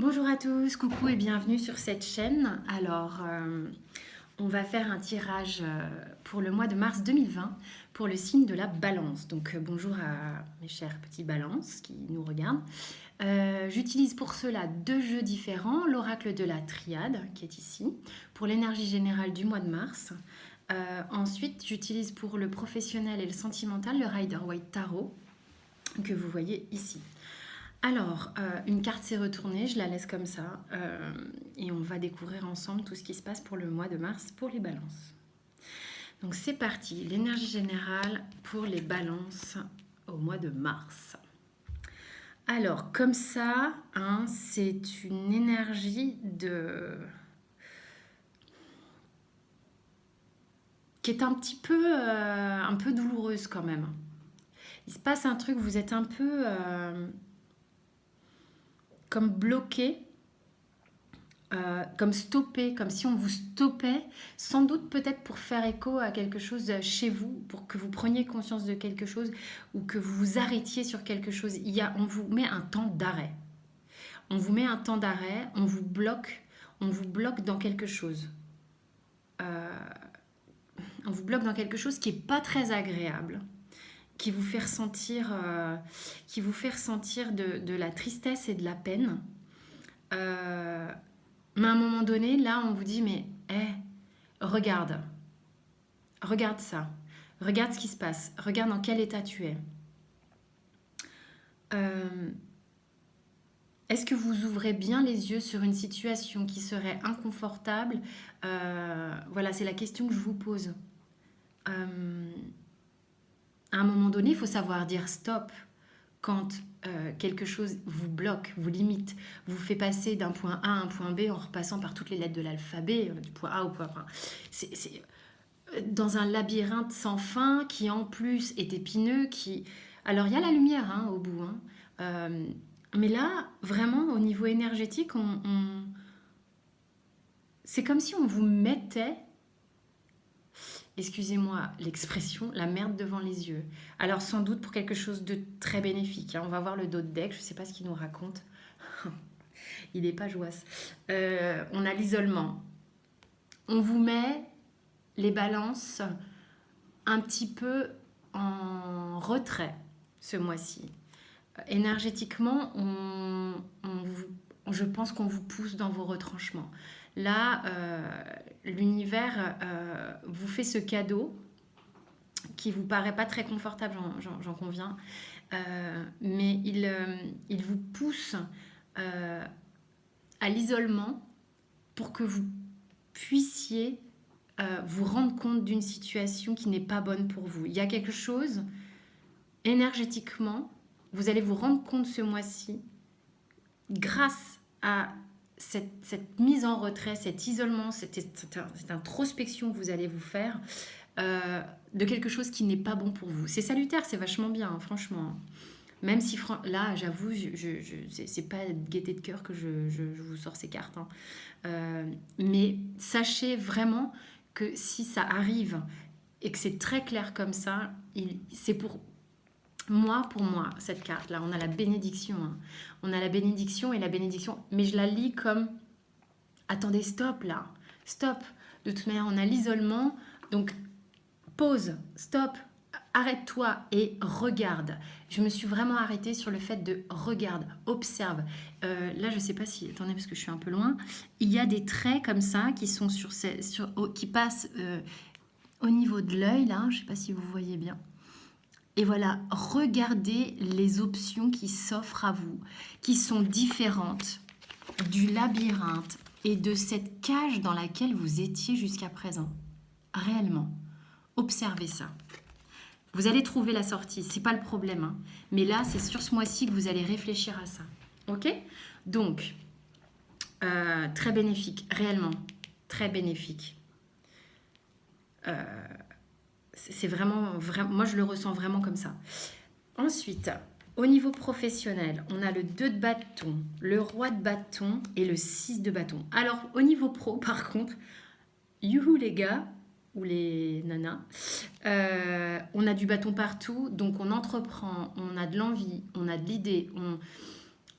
Bonjour à tous, coucou et bienvenue sur cette chaîne. Alors, on va faire un tirage pour le mois de mars 2020 pour le signe de la balance. Donc, bonjour à mes chers petits balances qui nous regardent. J'utilise pour cela deux jeux différents, l'oracle de la triade qui est ici, pour l'énergie générale du mois de mars. Ensuite, j'utilise pour le professionnel et le sentimental le Rider-Waite Tarot que vous voyez ici. Alors, une carte s'est retournée, je la laisse comme ça, et on va découvrir ensemble tout ce qui se passe pour le mois de mars pour les balances. Donc c'est parti, l'énergie générale pour les balances au mois de mars. Alors, comme ça, hein, c'est une énergie qui est un peu douloureuse quand même. Il se passe un truc, vous êtes un peu comme bloqué, comme stoppé, comme si on vous stoppait, sans doute peut-être pour faire écho à quelque chose chez vous, pour que vous preniez conscience de quelque chose ou que vous vous arrêtiez sur quelque chose. On vous met un temps d'arrêt. On vous met un temps d'arrêt, on vous bloque dans quelque chose. On vous bloque dans quelque chose qui n'est pas très agréable, qui vous fait ressentir, de la tristesse et de la peine. Mais à un moment donné, là, on vous dit, mais regarde ça, regarde ce qui se passe, regarde dans quel état tu es. Est-ce que vous ouvrez bien les yeux sur une situation qui serait inconfortable? Voilà, c'est la question que je vous pose. À un moment donné, il faut savoir dire stop quand quelque chose vous bloque, vous limite, vous fait passer d'un point A à un point B en repassant par toutes les lettres de l'alphabet, du point A au point B. C'est dans un labyrinthe sans fin qui en plus est épineux, Alors il y a la lumière hein, au bout, hein. Mais là, vraiment, au niveau énergétique, c'est comme si on vous mettait, excusez-moi l'expression, la merde devant les yeux. Alors sans doute pour quelque chose de très bénéfique, hein. On va voir le dos de deck, je ne sais pas ce qu'il nous raconte. Il n'est pas joyeux. On a l'isolement. On vous met les balances un petit peu en retrait ce mois-ci. Énergétiquement, je pense qu'on vous pousse dans vos retranchements. Là, l'univers vous fait ce cadeau qui vous paraît pas très confortable, j'en conviens, mais il vous pousse à l'isolement pour que vous puissiez vous rendre compte d'une situation qui n'est pas bonne pour vous. Il y a quelque chose, énergétiquement, vous allez vous rendre compte ce mois-ci, grâce à cette mise en retrait, cet isolement, cette introspection que vous allez vous faire, de quelque chose qui n'est pas bon pour vous. C'est salutaire, c'est vachement bien, hein, franchement. Même si là, j'avoue, c'est pas de gaieté de cœur que je vous sors ces cartes. Hein. Mais sachez vraiment que si ça arrive et que c'est très clair comme ça, c'est pour moi, cette carte-là. On a la bénédiction. Hein. On a la bénédiction et la bénédiction. Mais je la lis comme attendez, stop là. Stop. De toute manière, on a l'isolement. Donc, pause, stop, arrête-toi et regarde. Je me suis vraiment arrêtée sur le fait de regarde, observe. Là, je ne sais pas si... Attendez, parce que je suis un peu loin. Il y a des traits comme ça qui sont qui passent au niveau de l'œil, là. Je ne sais pas si vous voyez bien. Et voilà, regardez les options qui s'offrent à vous, qui sont différentes du labyrinthe et de cette cage dans laquelle vous étiez jusqu'à présent. Réellement. Observez ça. Vous allez trouver la sortie, c'est pas le problème. Hein. Mais là, c'est sur ce mois-ci que vous allez réfléchir à ça. Ok? Donc, très bénéfique, réellement. Très bénéfique. C'est vraiment, moi je le ressens vraiment comme ça. Ensuite, au niveau professionnel, on a le 2 de bâton, le roi de bâton et le 6 de bâton. Alors, au niveau pro, par contre, youhou les gars, ou les nanas, on a du bâton partout, donc on entreprend, on a de l'envie, on a de l'idée,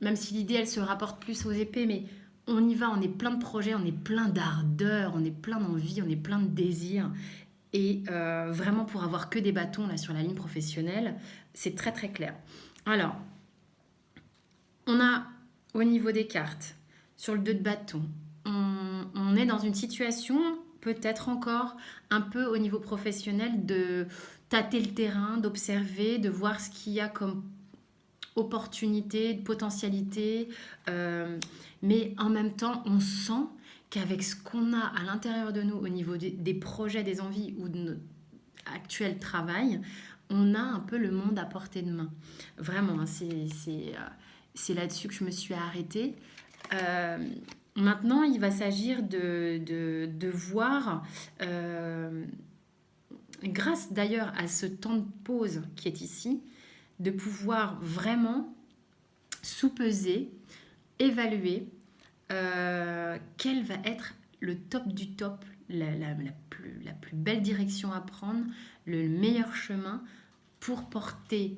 même si l'idée, elle se rapporte plus aux épées, mais on y va, on est plein de projets, on est plein d'ardeur, on est plein d'envie, on est plein de désirs. Et vraiment, pour avoir que des bâtons là sur la ligne professionnelle, c'est très très clair. Alors, on a au niveau des cartes, sur le 2 de bâton, on est dans une situation peut-être encore un peu au niveau professionnel de tâter le terrain, d'observer, de voir ce qu'il y a comme opportunité, de potentialité. Mais en même temps, on sent qu'avec ce qu'on a à l'intérieur de nous au niveau des projets, des envies ou de notre actuel travail, on a un peu le monde à portée de main. Vraiment, hein, c'est là-dessus que je me suis arrêtée. Maintenant, il va s'agir de voir, grâce d'ailleurs à ce temps de pause qui est ici, de pouvoir vraiment sous-peser, évaluer quel va être le top du top, la plus belle direction à prendre, le meilleur chemin pour porter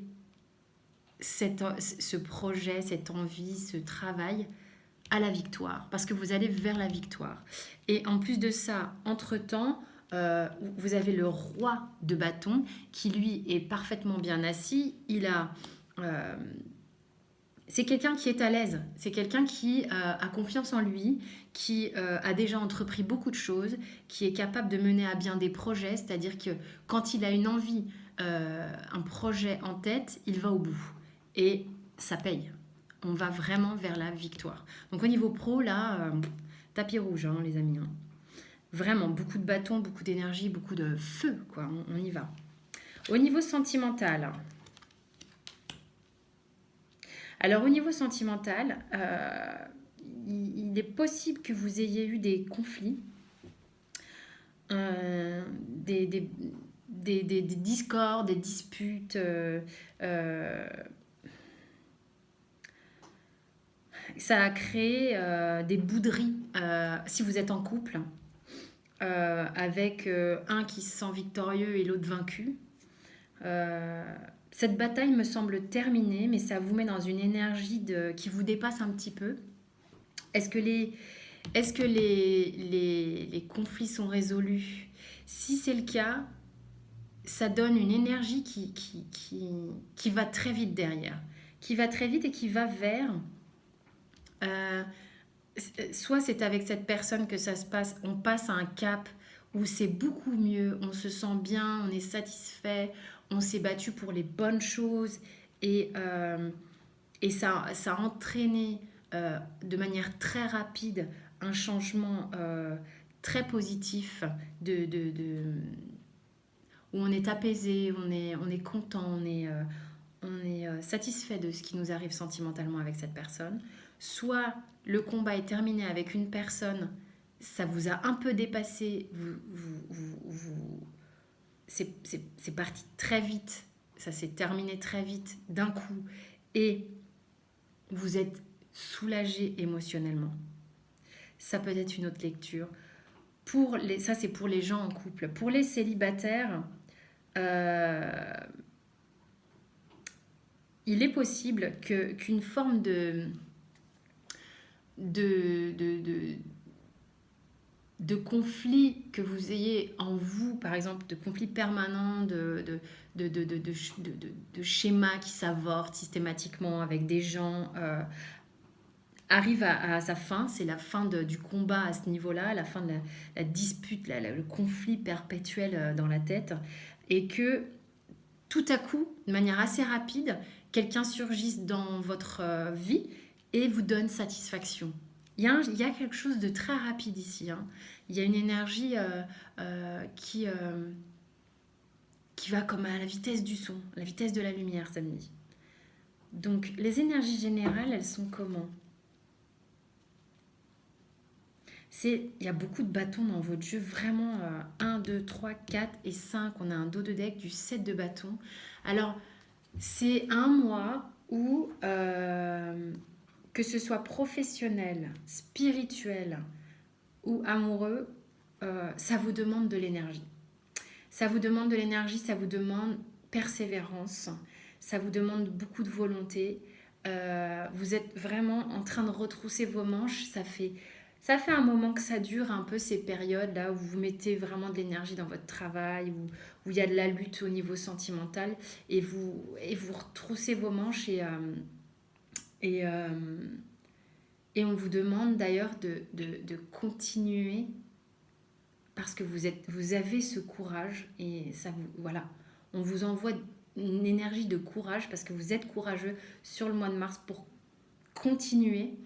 ce projet, cette envie, ce travail à la victoire, parce que vous allez vers la victoire. Et en plus de ça, entre-temps, vous avez le roi de bâton qui, lui, est parfaitement bien assis. C'est quelqu'un qui est à l'aise, c'est quelqu'un qui a confiance en lui, qui a déjà entrepris beaucoup de choses, qui est capable de mener à bien des projets, c'est-à-dire que quand il a une envie, un projet en tête, il va au bout. Et ça paye. On va vraiment vers la victoire. Donc au niveau pro, là, tapis rouge, hein, les amis. Hein. Vraiment, beaucoup de bâtons, beaucoup d'énergie, beaucoup de feu, quoi. On y va. Au niveau sentimental... Alors au niveau sentimental, il est possible que vous ayez eu des conflits, des discords, des disputes. Ça a créé des bouderies si vous êtes en couple, avec un qui se sent victorieux et l'autre vaincu. Cette bataille me semble terminée, mais ça vous met dans une énergie qui vous dépasse un petit peu. Est-ce que les conflits sont résolus? Si c'est le cas, ça donne une énergie qui va très vite derrière. Qui va très vite et qui va vers... soit c'est avec cette personne que ça se passe, on passe à un cap où c'est beaucoup mieux, on se sent bien, on est satisfait, on s'est battu pour les bonnes choses et ça a entraîné de manière très rapide un changement très positif où on est apaisé, on est content, on est satisfait de ce qui nous arrive sentimentalement avec cette personne. Soit le combat est terminé avec une personne, ça vous a un peu dépassé, c'est parti très vite, ça s'est terminé très vite d'un coup et vous êtes soulagé émotionnellement. Ça peut être une autre lecture. Ça, c'est pour les gens en couple. Pour les célibataires, il est possible qu'une forme de conflit que vous ayez en vous, par exemple, de conflit permanent, de schémas qui s'avortent systématiquement avec des gens, arrive à sa fin. C'est la fin du combat à ce niveau-là, la fin de la dispute, le conflit perpétuel dans la tête. Et que tout à coup, de manière assez rapide, quelqu'un surgisse dans votre vie et vous donne satisfaction. Il y a quelque chose de très rapide ici. Hein. Il y a une énergie qui va comme à la vitesse du son, la vitesse de la lumière samedi. Donc les énergies générales, elles sont comment? Il y a beaucoup de bâtons dans votre jeu, vraiment 1, 2, 3, 4 et 5. On a un dos de deck du 7 de bâtons. Alors, c'est un mois où, que ce soit professionnel, spirituel ou amoureux, ça vous demande de l'énergie. Ça vous demande de l'énergie, ça vous demande persévérance, ça vous demande beaucoup de volonté. Vous êtes vraiment en train de retrousser vos manches. Ça fait un moment que ça dure un peu ces périodes-là où vous mettez vraiment de l'énergie dans votre travail, où il y a de la lutte au niveau sentimental et vous retroussez vos manches et, euh, et on vous demande d'ailleurs de continuer parce que vous avez ce courage et ça vous, voilà, on vous envoie une énergie de courage parce que vous êtes courageux sur le mois de mars pour continuer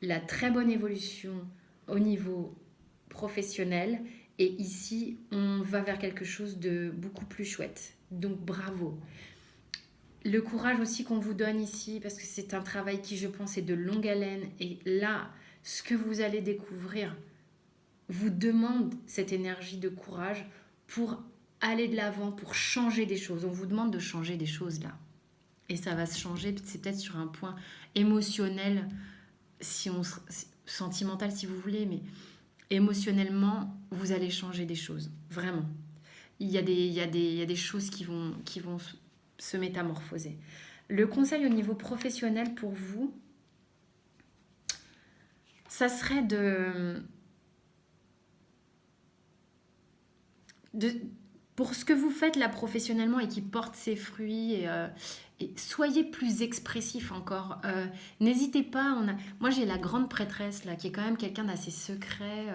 la très bonne évolution au niveau professionnel. Et ici, on va vers quelque chose de beaucoup plus chouette. Donc bravo. Le courage aussi qu'on vous donne ici, parce que c'est un travail qui, je pense, est de longue haleine. Et là, ce que vous allez découvrir vous demande cette énergie de courage pour aller de l'avant, pour changer des choses. On vous demande de changer des choses là. Et ça va se changer, c'est peut-être sur un point émotionnel, sentimental si vous voulez, mais émotionnellement, vous allez changer des choses, vraiment. Il y a des choses qui vont se métamorphoser. Le conseil au niveau professionnel pour vous, ça serait pour ce que vous faites là professionnellement et qui porte ses fruits, et soyez plus expressif encore. N'hésitez pas. Moi, j'ai la grande prêtresse là, qui est quand même quelqu'un d'assez secret,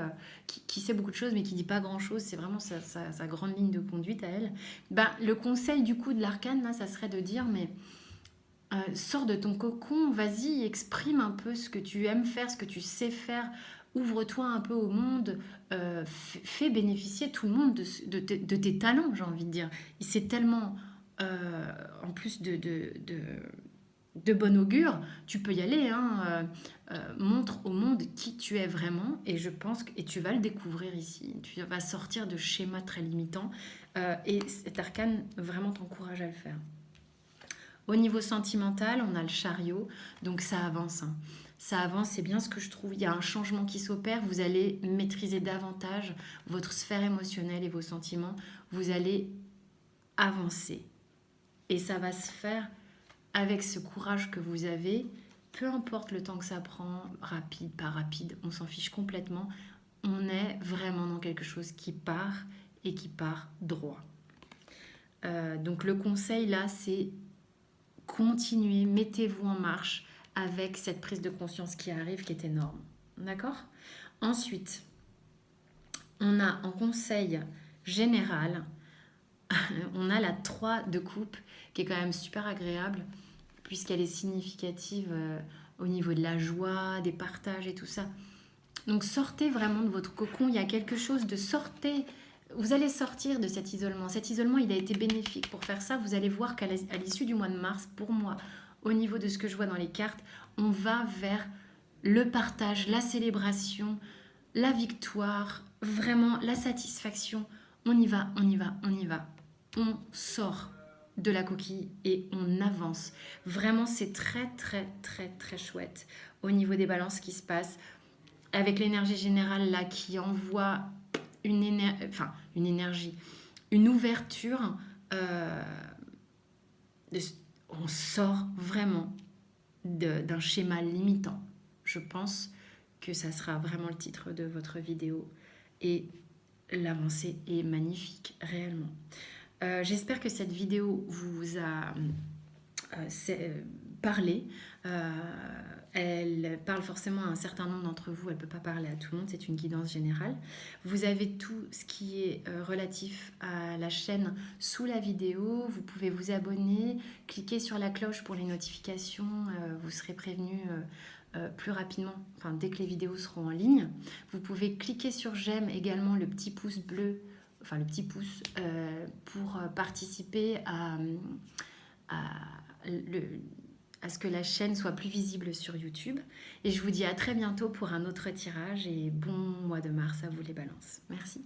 qui sait beaucoup de choses, mais qui dit pas grand-chose. C'est vraiment sa grande ligne de conduite à elle. Ben, le conseil du coup de l'arcane, là, ça serait de dire, mais sors de ton cocon, vas-y, exprime un peu ce que tu aimes faire, ce que tu sais faire. Ouvre-toi un peu au monde, fais bénéficier tout le monde de tes talents, j'ai envie de dire. C'est tellement, en plus de bon augure, tu peux y aller, hein, montre au monde qui tu es vraiment, et je pense et tu vas le découvrir ici. Tu vas sortir de schémas très limitants, et cet arcane vraiment t'encourage à le faire. Au niveau sentimental, on a le chariot, donc ça avance, hein. Ça avance, c'est bien ce que je trouve. Il y a un changement qui s'opère. Vous allez maîtriser davantage votre sphère émotionnelle et vos sentiments. Vous allez avancer. Et ça va se faire avec ce courage que vous avez. Peu importe le temps que ça prend, rapide, pas rapide, on s'en fiche complètement. On est vraiment dans quelque chose qui part et qui part droit. Donc le conseil là, c'est continuez, mettez-vous en marche avec cette prise de conscience qui arrive, qui est énorme. D'accord ? Ensuite, on a en conseil général, on a la 3 de coupe, qui est quand même super agréable, puisqu'elle est significative au niveau de la joie, des partages et tout ça. Donc sortez vraiment de votre cocon, il y a quelque chose de sortez. Vous allez sortir de cet isolement. Cet isolement, il a été bénéfique pour faire ça. Vous allez voir qu'à l'issue du mois de mars, pour moi, au niveau de ce que je vois dans les cartes, on va vers le partage, la célébration, la victoire, vraiment la satisfaction. On y va, on y va, on y va. On sort de la coquille et on avance. Vraiment, c'est très, très, très, très chouette au niveau des balances qui se passent. Avec l'énergie générale là qui envoie une énergie, une ouverture, on sort vraiment d'un schéma limitant. Je pense que ça sera vraiment le titre de votre vidéo et l'avancée est magnifique réellement. J'espère que cette vidéo vous a parlé. Elle parle forcément à un certain nombre d'entre vous, elle ne peut pas parler à tout le monde, c'est une guidance générale. Vous avez tout ce qui est relatif à la chaîne sous la vidéo, vous pouvez vous abonner, cliquer sur la cloche pour les notifications, vous serez prévenu plus rapidement, enfin dès que les vidéos seront en ligne. Vous pouvez cliquer sur j'aime également, le petit pouce bleu, enfin le petit pouce pour participer à ce que la chaîne soit plus visible sur YouTube. Et je vous dis à très bientôt pour un autre tirage et bon mois de mars à vous les balances. Merci.